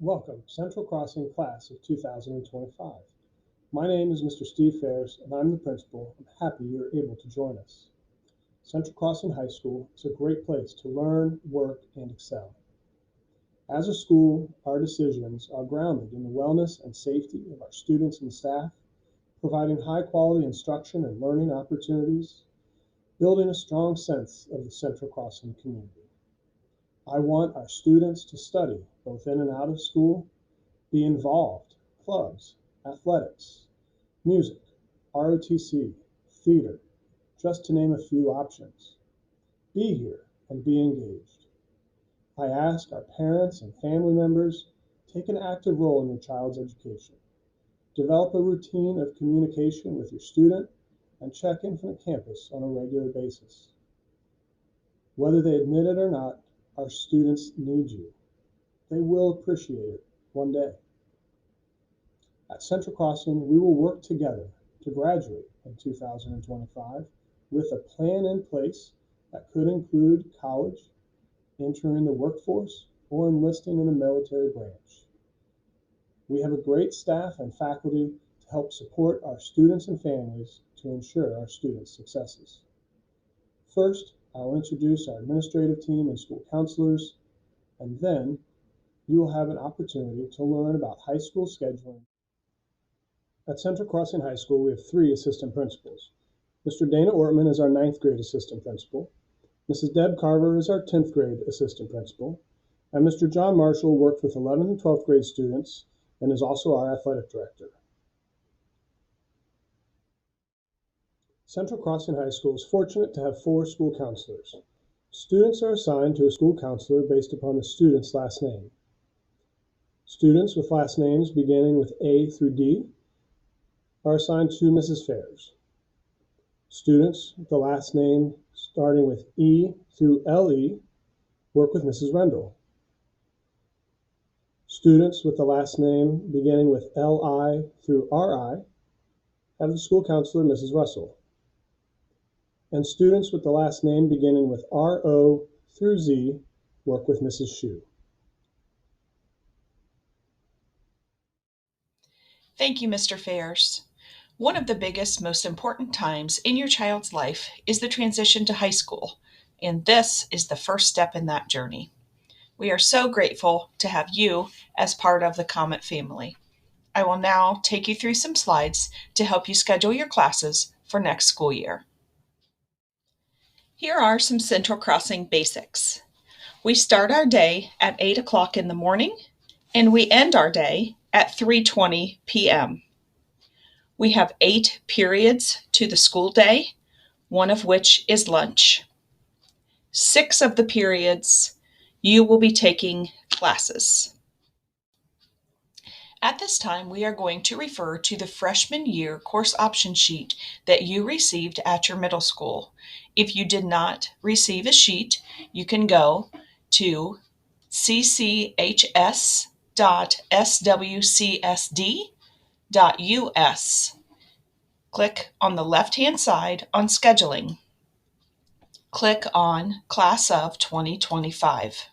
Welcome, Central Crossing Class of 2025. My name is Mr. Steve Fairs, and I'm the principal. I'm happy you're able to join us. Central Crossing High School is a great place to learn, work, and excel. As a school, our decisions are grounded in the wellness and safety of our students and staff, providing high-quality instruction and learning opportunities, building a strong sense of the Central Crossing community. I want our students to study both in and out of school, be involved, clubs, athletics, music, ROTC, theater, just to name a few options. Be here and be engaged. I ask our parents and family members, take an active role in your child's education. Develop a routine of communication with your student and check in from the campus on a regular basis. Whether they admit it or not, our students need you. They will appreciate it one day. At Central Crossing, we will work together to graduate in 2025 with a plan in place that could include college, entering the workforce, or enlisting in a military branch. We have a great staff and faculty to help support our students and families to ensure our students' successes. First, I'll introduce our administrative team and school counselors, and then you will have an opportunity to learn about high school scheduling. At Central Crossing High School, we have three assistant principals. Mr. Dana Ortman is our ninth grade assistant principal. Mrs. Deb Carver is our 10th grade assistant principal. And Mr. John Marshall worked with 11th and 12th grade students and is also our athletic director. Central Crossing High School is fortunate to have four school counselors. Students are assigned to a school counselor based upon the student's last name. Students with last names beginning with A through D are assigned to Mrs. Fairs. Students with the last name starting with E through LE work with Mrs. Rendell. Students with the last name beginning with LI through RI have the school counselor, Mrs. Russell. And students with the last name beginning with RO through Z work with Mrs. Shu. Thank you, Mr. Fairs. One of the biggest, most important times in your child's life is the transition to high school, and this is the first step in that journey. We are so grateful to have you as part of the Comet family. I will now take you through some slides to help you schedule your classes for next school year. Here are some Central Crossing basics. We start our day at 8 o'clock in the morning, and we end our day at 3:20 p.m. We have 8 periods to the school day, one of which is lunch. 6 of the periods you will be taking classes. At this time, we are going to refer to the freshman year course option sheet that you received at your middle school. If you did not receive a sheet, you can go to cchs.swcsd.us. Click on the left-hand side on Scheduling. Click on Class of 2025.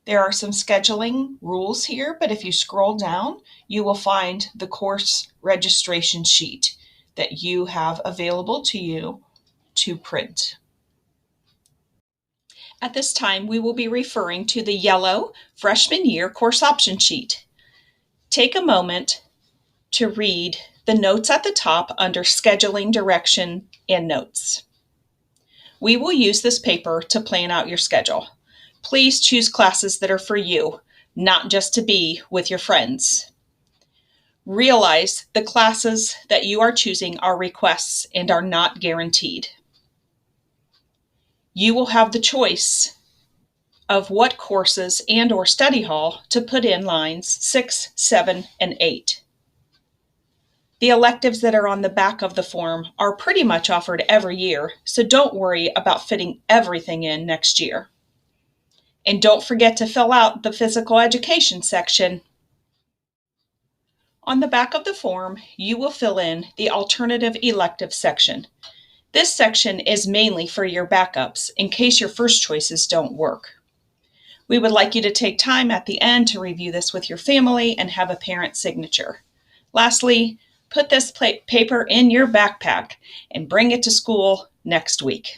There are some scheduling rules here, but if you scroll down, you will find the course registration sheet that you have available to you to print. At this time, we will be referring to the yellow freshman year course option sheet. Take a moment to read the notes at the top under Scheduling Direction and Notes. We will use this paper to plan out your schedule. Please choose classes that are for you, not just to be with your friends. Realize the classes that you are choosing are requests and are not guaranteed. You will have the choice of what courses and/or study hall to put in lines 6, 7, and 8. The electives that are on the back of the form are pretty much offered every year, so don't worry about fitting everything in next year. And don't forget to fill out the physical education section. On the back of the form, you will fill in the alternative elective section. This section is mainly for your backups in case your first choices don't work. We would like you to take time at the end to review this with your family and have a parent signature. Lastly, put this paper in your backpack and bring it to school next week.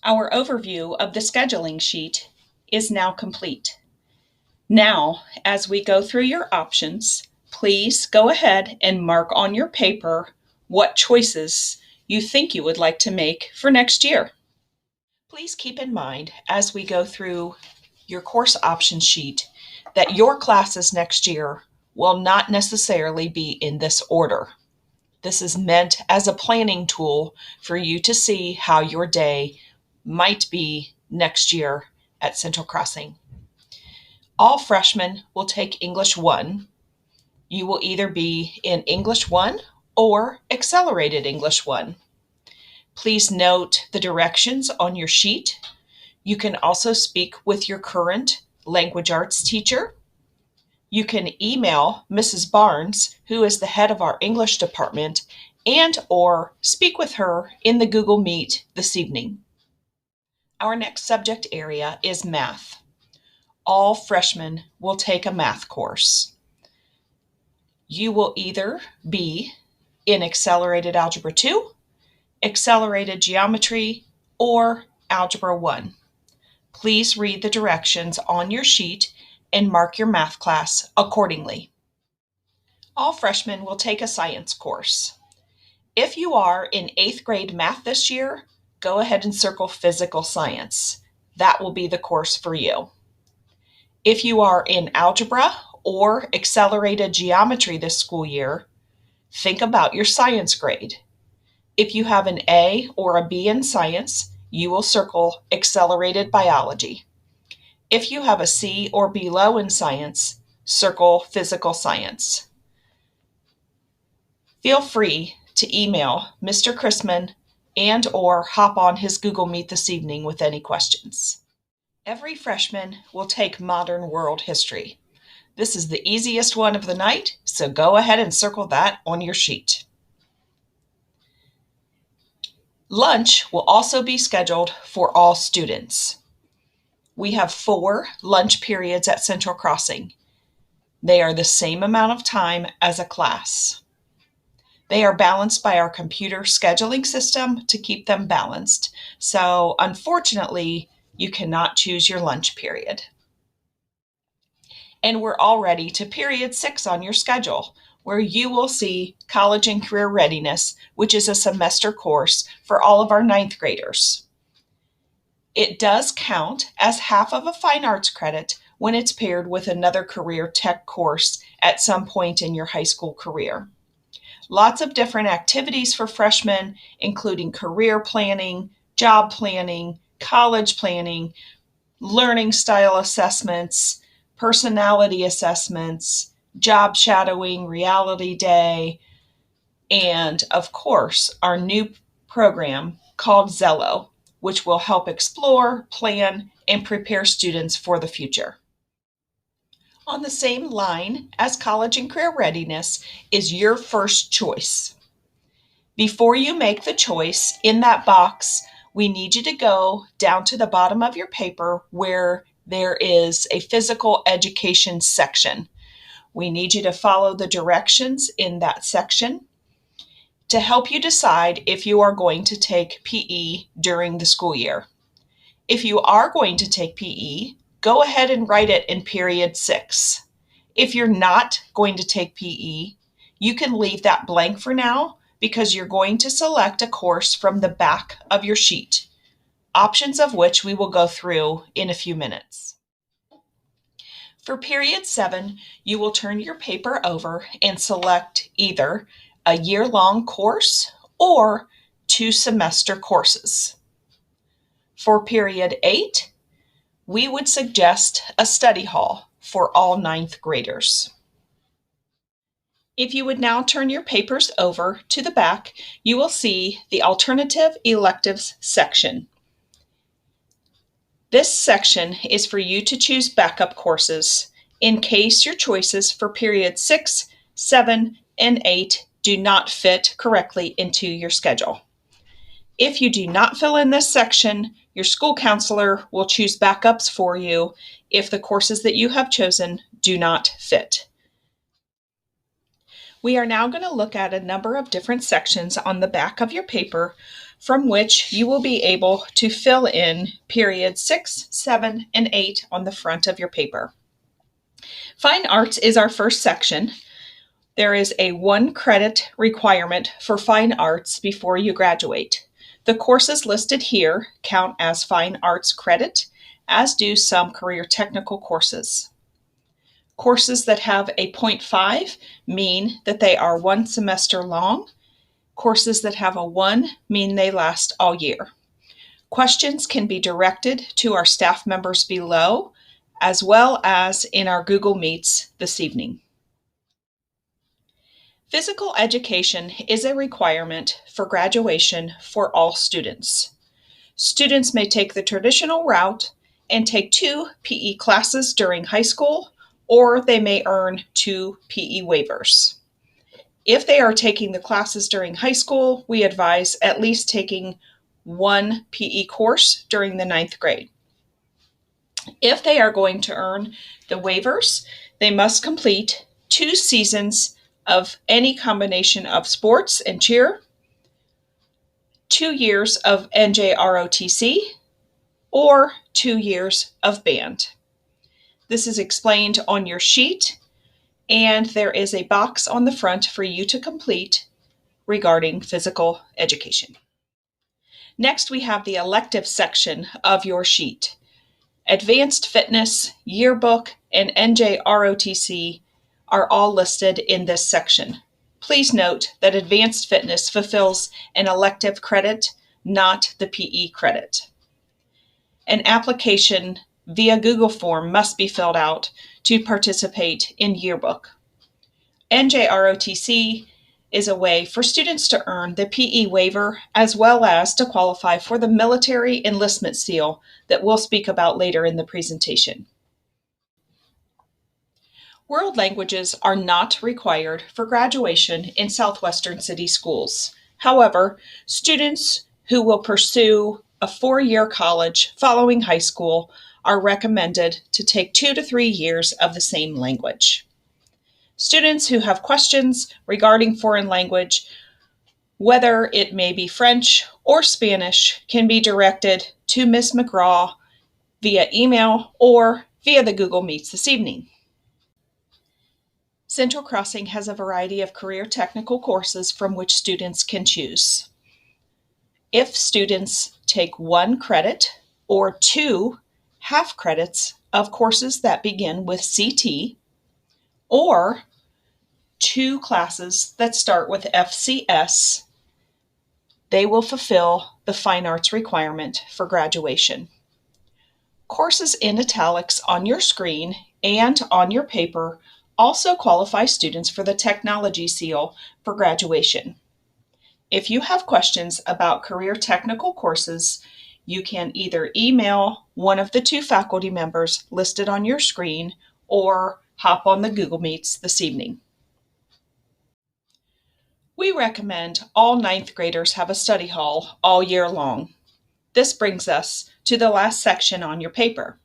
Our overview of the scheduling sheet is now complete. Now, as we go through your options, please go ahead and mark on your paper what choices you think you would like to make for next year. Please keep in mind as we go through your course option sheet that your classes next year will not necessarily be in this order. This is meant as a planning tool for you to see how your day might be next year at Central Crossing. All freshmen will take English 1. You will either be in English 1 or Accelerated English 1. Please note the directions on your sheet. You can also speak with your current language arts teacher. You can email Mrs. Barnes, who is the head of our English department, and or speak with her in the Google Meet this evening. Our next subject area is math. All freshmen will take a math course. You will either be in Accelerated Algebra 2, Accelerated Geometry, or Algebra 1. Please read the directions on your sheet and mark your math class accordingly. All freshmen will take a science course. If you are in 8th grade math this year, go ahead and circle physical science. That will be the course for you. If you are in algebra or accelerated geometry this school year, think about your science grade. If you have an A or a B in science, you will circle accelerated biology. If you have a C or B low in science, circle physical science. Feel free to email Mr. Chrisman and or hop on his Google Meet this evening with any questions. Every freshman will take Modern World History. This is the easiest one of the night, so go ahead and circle that on your sheet. Lunch will also be scheduled for all students. We have 4 lunch periods at Central Crossing. They are the same amount of time as a class. They are balanced by our computer scheduling system to keep them balanced. So unfortunately, you cannot choose your lunch period. And we're already to period 6 on your schedule, where you will see College and Career Readiness, which is a semester course for all of our 9th graders. It does count as half of a fine arts credit when it's paired with another career tech course at some point in your high school career. Lots of different activities for freshmen, including career planning, job planning, college planning, learning style assessments, personality assessments, job shadowing, reality day, and of course, our new program called Zello, which will help explore, plan, and prepare students for the future. On the same line as College and Career Readiness is your first choice. Before you make the choice, in that box, we need you to go down to the bottom of your paper where there is a physical education section. We need you to follow the directions in that section to help you decide if you are going to take PE during the school year. If you are going to take PE, go ahead and write it in period 6. If you're not going to take PE, you can leave that blank for now because you're going to select a course from the back of your sheet, options of which we will go through in a few minutes. For period 7, you will turn your paper over and select either a year-long course or 2 semester courses. For period 8, we would suggest a study hall for all 9th graders. If you would now turn your papers over to the back, you will see the Alternative Electives section. This section is for you to choose backup courses in case your choices for period 6, 7, and 8 do not fit correctly into your schedule. If you do not fill in this section, your school counselor will choose backups for you if the courses that you have chosen do not fit. We are now going to look at a number of different sections on the back of your paper from which you will be able to fill in periods 6, 7, and 8 on the front of your paper. Fine arts is our first section. There is a 1 credit requirement for fine arts before you graduate. The courses listed here count as fine arts credit, as do some career technical courses. Courses that have a 0.5 mean that they are 1 semester long. Courses that have a 1 mean they last all year. Questions can be directed to our staff members below, as well as in our Google Meets this evening. Physical education is a requirement for graduation for all students. Students may take the traditional route and take 2 PE classes during high school, or they may earn 2 PE waivers. If they are taking the classes during high school, we advise at least taking 1 PE course during the 9th grade. If they are going to earn the waivers, they must complete 2 seasons of any combination of sports and cheer, 2 years of NJROTC, or 2 years of band. This is explained on your sheet, and there is a box on the front for you to complete regarding physical education. Next, we have the elective section of your sheet. Advanced Fitness, Yearbook, and NJROTC are all listed in this section. Please note that Advanced Fitness fulfills an elective credit, not the PE credit. An application via Google form must be filled out to participate in Yearbook. NJROTC is a way for students to earn the PE waiver as well as to qualify for the military enlistment seal that we'll speak about later in the presentation. World languages are not required for graduation in Southwestern City schools. However, students who will pursue a 4-year college following high school are recommended to take 2 to 3 years of the same language. Students who have questions regarding foreign language, whether it may be French or Spanish, can be directed to Ms. McGraw via email or via the Google Meets this evening. Central Crossing has a variety of career technical courses from which students can choose. If students take 1 credit or 2 half credits of courses that begin with CT, or 2 classes that start with FCS, they will fulfill the fine arts requirement for graduation. Courses in italics on your screen and on your paper also qualify students for the technology seal for graduation. If you have questions about career technical courses, you can either email one of the 2 faculty members listed on your screen or hop on the Google Meets this evening. We recommend all 9th graders have a study hall all year long. This brings us to the last section on your paper.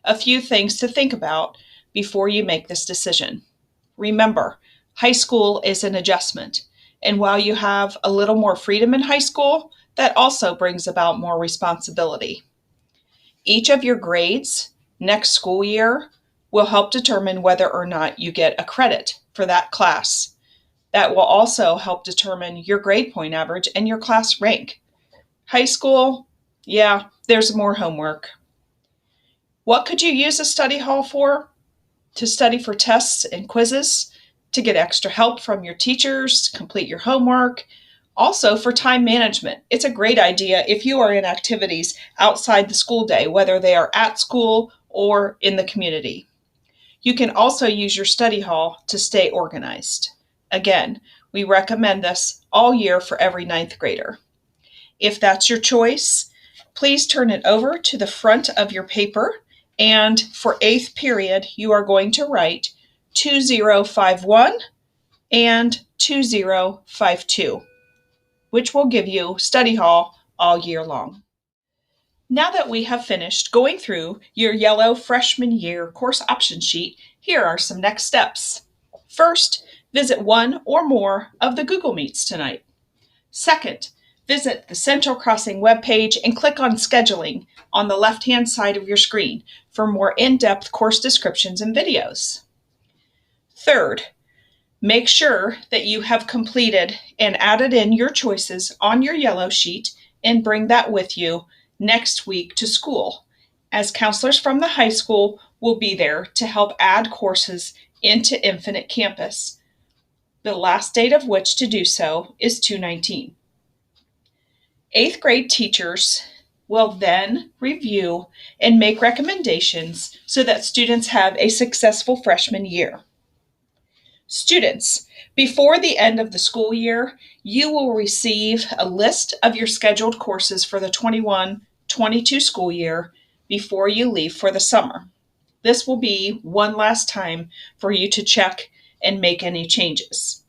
A few things to think about before you make this decision. Remember, high school is an adjustment, and while you have a little more freedom in high school, that also brings about more responsibility. Each of your grades next school year will help determine whether or not you get a credit for that class. That will also help determine your grade point average and your class rank. High school, yeah, there's more homework. What could you use a study hall for? To study for tests and quizzes, to get extra help from your teachers, complete your homework. Also for time management. It's a great idea if you are in activities outside the school day, whether they are at school or in the community. You can also use your study hall to stay organized. Again, we recommend this all year for every 9th grader. If that's your choice, please turn it over to the front of your paper, and for 8th period, you are going to write 2051 and 2052, which will give you study hall all year long. Now that we have finished going through your yellow freshman year course option sheet, here are some next steps. First, visit one or more of the Google Meets tonight. Second, visit the Central Crossing webpage and click on Scheduling on the left-hand side of your screen for more in-depth course descriptions and videos. Third, make sure that you have completed and added in your choices on your yellow sheet and bring that with you next week to school, as counselors from the high school will be there to help add courses into Infinite Campus, the last date of which to do so is 2/19. 8th grade teachers will then review and make recommendations so that students have a successful freshman year. Students, before the end of the school year, you will receive a list of your scheduled courses for the 21-22 school year before you leave for the summer. This will be one last time for you to check and make any changes.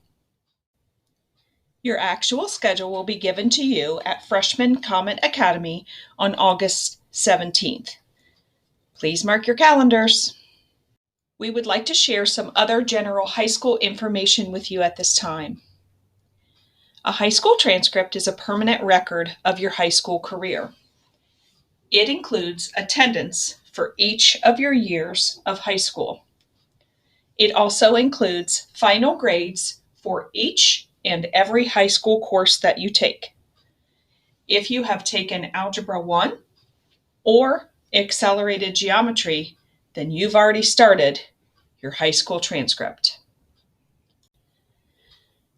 Your actual schedule will be given to you at Freshman Comet Academy on August 17th. Please mark your calendars. We would like to share some other general high school information with you at this time. A high school transcript is a permanent record of your high school career. It includes attendance for each of your years of high school. It also includes final grades for each and every high school course that you take. If you have taken Algebra 1 or Accelerated Geometry, then you've already started your high school transcript.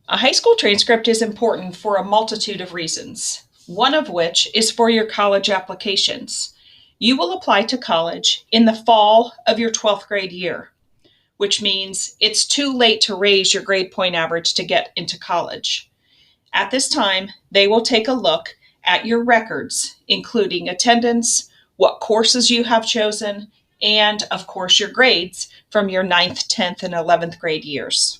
A high school transcript is important for a multitude of reasons, one of which is for your college applications. You will apply to college in the fall of your 12th grade year, which means it's too late to raise your grade point average to get into college. At this time, they will take a look at your records, including attendance, what courses you have chosen, and, of course, your grades from your 9th, 10th, and 11th grade years.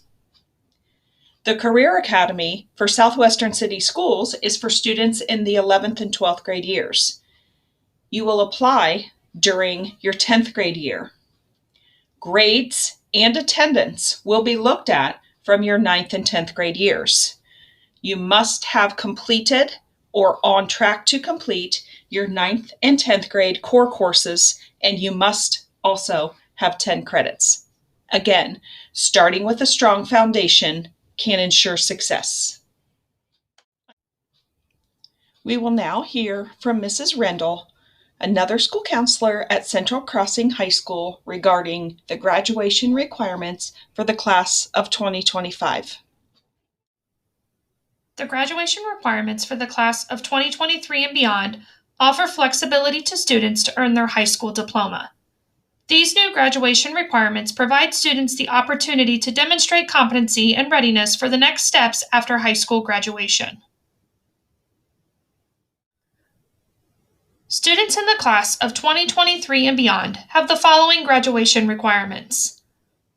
The Career Academy for Southwestern City Schools is for students in the 11th and 12th grade years. You will apply during your 10th grade year. Grades and attendance will be looked at from your 9th and 10th grade years. You must have completed or on track to complete your 9th and 10th grade core courses, and you must also have 10 credits. Again, starting with a strong foundation can ensure success. We will now hear from Mrs. Rendell, another school counselor at Central Crossing High School, regarding the graduation requirements for the class of 2025. The graduation requirements for the class of 2023 and beyond offer flexibility to students to earn their high school diploma. These new graduation requirements provide students the opportunity to demonstrate competency and readiness for the next steps after high school graduation. Students in the class of 2023 and beyond have the following graduation requirements.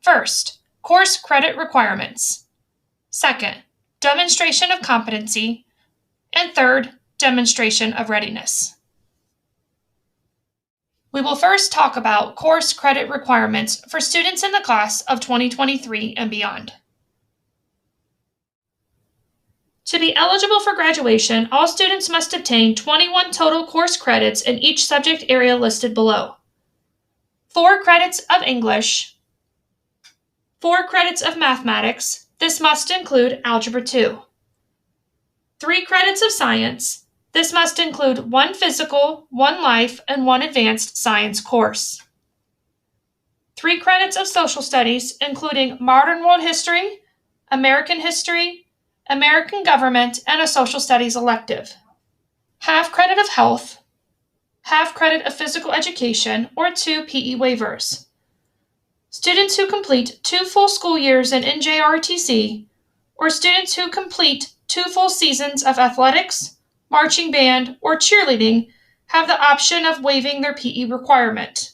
First, course credit requirements. Second, demonstration of competency. And third, demonstration of readiness. We will first talk about course credit requirements for students in the class of 2023 and beyond. To be eligible for graduation, all students must obtain 21 total course credits in each subject area listed below. 4 credits of English, 4 credits of mathematics, this must include Algebra 2. 3 credits of science, this must include 1 physical, 1 life, and 1 advanced science course. 3 credits of social studies, including modern world history, American history, American government, and a social studies elective. Half credit of health, half credit of physical education, or 2 PE waivers. Students who complete 2 full school years in NJROTC, or students who complete 2 full seasons of athletics, marching band, or cheerleading have the option of waiving their PE requirement.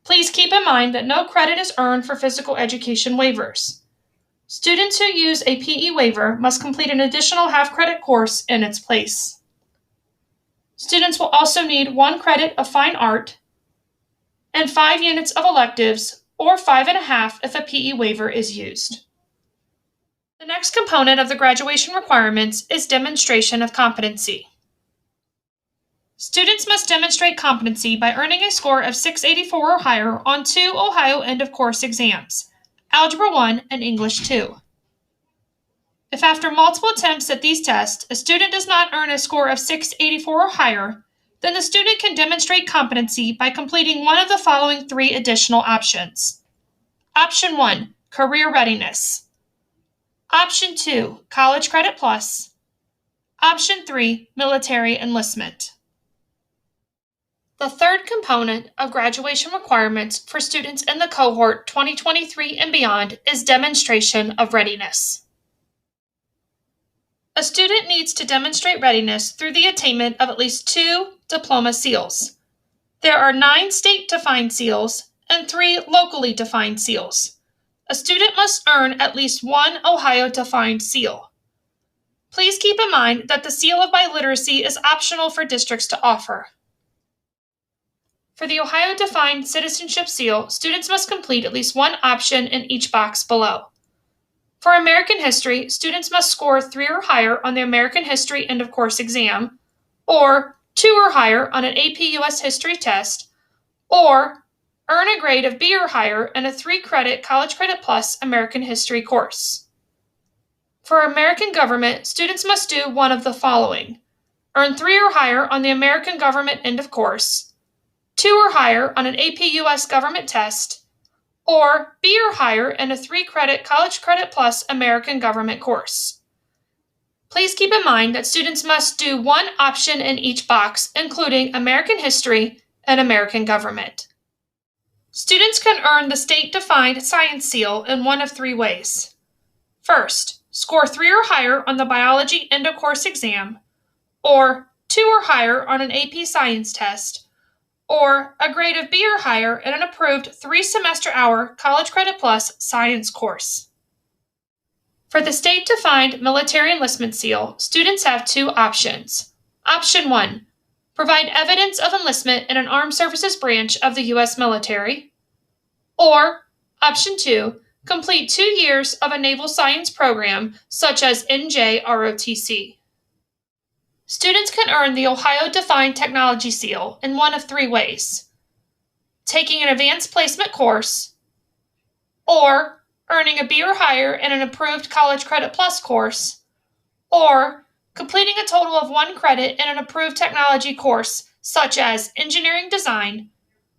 Please keep in mind that no credit is earned for physical education waivers. Students who use a PE waiver must complete an additional half-credit course in its place. Students will also need 1 credit of fine art and 5 units of electives, or 5.5 if a PE waiver is used. The next component of the graduation requirements is demonstration of competency. Students must demonstrate competency by earning a score of 684 or higher on 2 Ohio end-of-course exams, Algebra 1 and English 2. If after multiple attempts at these tests, a student does not earn a score of 684 or higher, then the student can demonstrate competency by completing one of the following 3 additional options. Option 1, career readiness. Option 2, college credit plus. Option 3, military enlistment. The third component of graduation requirements for students in the cohort 2023 and beyond is demonstration of readiness. A student needs to demonstrate readiness through the attainment of at least 2 diploma seals. There are 9 state-defined seals and 3 locally defined seals. A student must earn at least 1 Ohio-defined seal. Please keep in mind that the seal of biliteracy is optional for districts to offer. For the Ohio-defined citizenship seal, students must complete at least 1 option in each box below. For American History, students must score 3 or higher on the American History end-of-course exam, or 2 or higher on an AP US History test, or earn a grade of B or higher in a 3-credit College Credit Plus American History course. For American Government, students must do one of the following: earn 3 or higher on the American Government end-of-course, 2 or higher on an AP US Government test, or B or higher in a 3-credit College Credit Plus American Government course. Please keep in mind that students must do 1 option in each box, including American History and American Government. Students can earn the state-defined science seal in one of 3 ways. First, score 3 or higher on the biology end-of-course exam, or 2 or higher on an AP science test, or a grade of B or higher in an approved 3-semester-hour College Credit Plus science course. For the state-defined military enlistment seal, students have 2 options. Option 1, provide evidence of enlistment in an armed services branch of the U.S. military. Or, Option 2, complete 2 years of a naval science program such as NJROTC. Students can earn the Ohio-defined technology seal in one of 3 ways: taking an advanced placement course, or earning a B or higher in an approved College Credit Plus course, or completing a total of 1 credit in an approved technology course such as engineering design,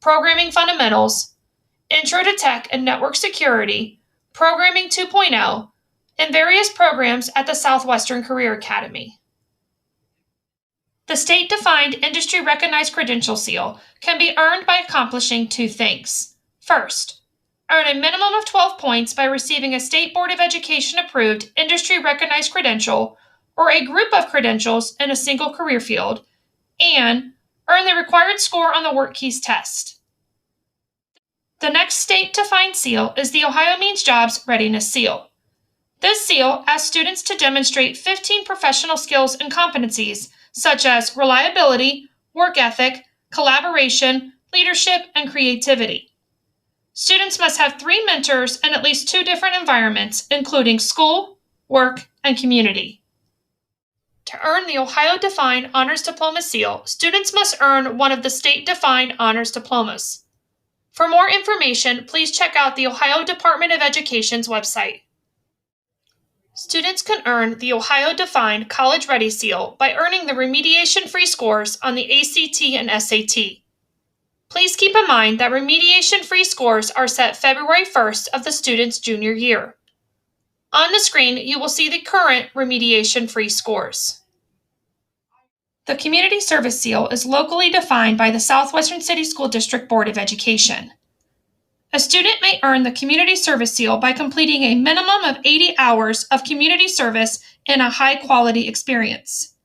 programming fundamentals, intro to tech and network security, programming 2.0, and various programs at the Southwestern Career Academy. The state-defined industry-recognized credential seal can be earned by accomplishing 2 things. First, earn a minimum of 12 points by receiving a State Board of Education-approved industry-recognized credential or a group of credentials in a single career field, and earn the required score on the WorkKeys test. The next state-defined seal is the Ohio Means Jobs Readiness Seal. This seal asks students to demonstrate 15 professional skills and competencies such as reliability, work ethic, collaboration, leadership, and creativity. Students must have 3 mentors in at least 2 different environments, including school, work, and community. To earn the Ohio-defined Honors Diploma seal, students must earn one of the state-defined honors diplomas. For more information, please check out the Ohio Department of Education's website. Students can earn the Ohio-defined College Ready seal by earning the remediation-free scores on the ACT and SAT. Please keep in mind that remediation-free scores are set February 1st of the student's junior year. On the screen, you will see the current remediation-free scores. The Community Service Seal is locally defined by the Southwestern City School District Board of Education. A student may earn the Community Service Seal by completing a minimum of 80 hours of community service in a high-quality experience.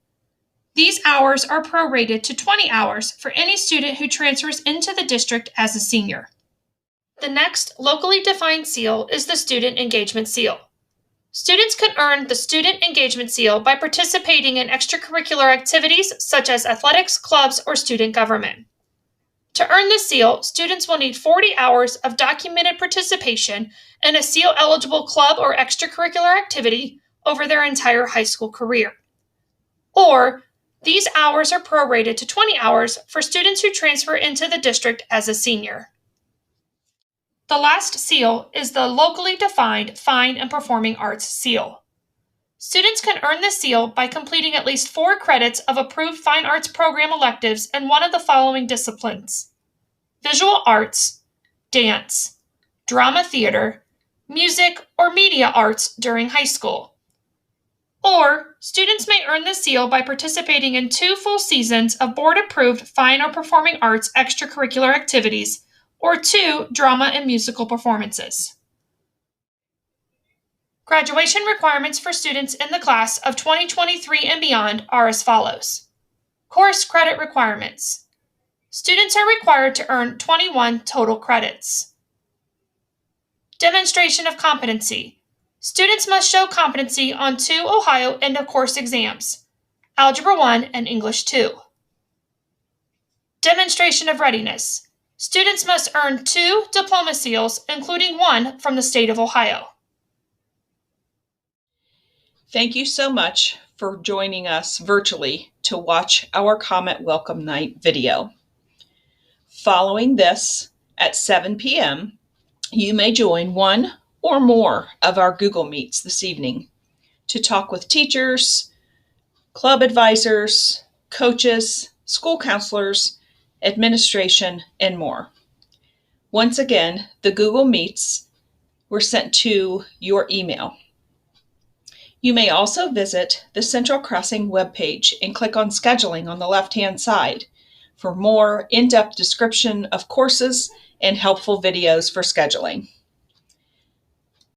These hours are prorated to 20 hours for any student who transfers into the district as a senior. The next locally defined seal is the Student Engagement Seal. Students can earn the Student Engagement Seal by participating in extracurricular activities such as athletics, clubs, or student government. To earn the seal, students will need 40 hours of documented participation in a seal-eligible club or extracurricular activity over their entire high school career. Or, these hours are prorated to 20 hours for students who transfer into the district as a senior. The last seal is the locally defined Fine and Performing Arts Seal. Students can earn this seal by completing at least 4 credits of approved fine arts program electives in one of the following disciplines: visual arts, dance, drama theater, music, or media arts during high school. Or, students may earn the seal by participating in 2 full seasons of board-approved fine or performing arts extracurricular activities, or 2 drama and musical performances. Graduation requirements for students in the class of 2023 and beyond are as follows. Course credit requirements. Students are required to earn 21 total credits. Demonstration of competency. Students must show competency on 2 Ohio end-of-course exams, Algebra 1 and English 2. Demonstration of readiness. Students must earn 2 diploma seals, including 1 from the state of Ohio. Thank you so much for joining us virtually to watch our Comet Welcome Night video. Following this, at 7 p.m., you may join one or more of our Google Meets this evening to talk with teachers, club advisors, coaches, school counselors, administration, and more. Once again, the Google Meets were sent to your email. You may also visit the Central Crossing webpage and click on Scheduling on the left-hand side for more in-depth description of courses and helpful videos for scheduling.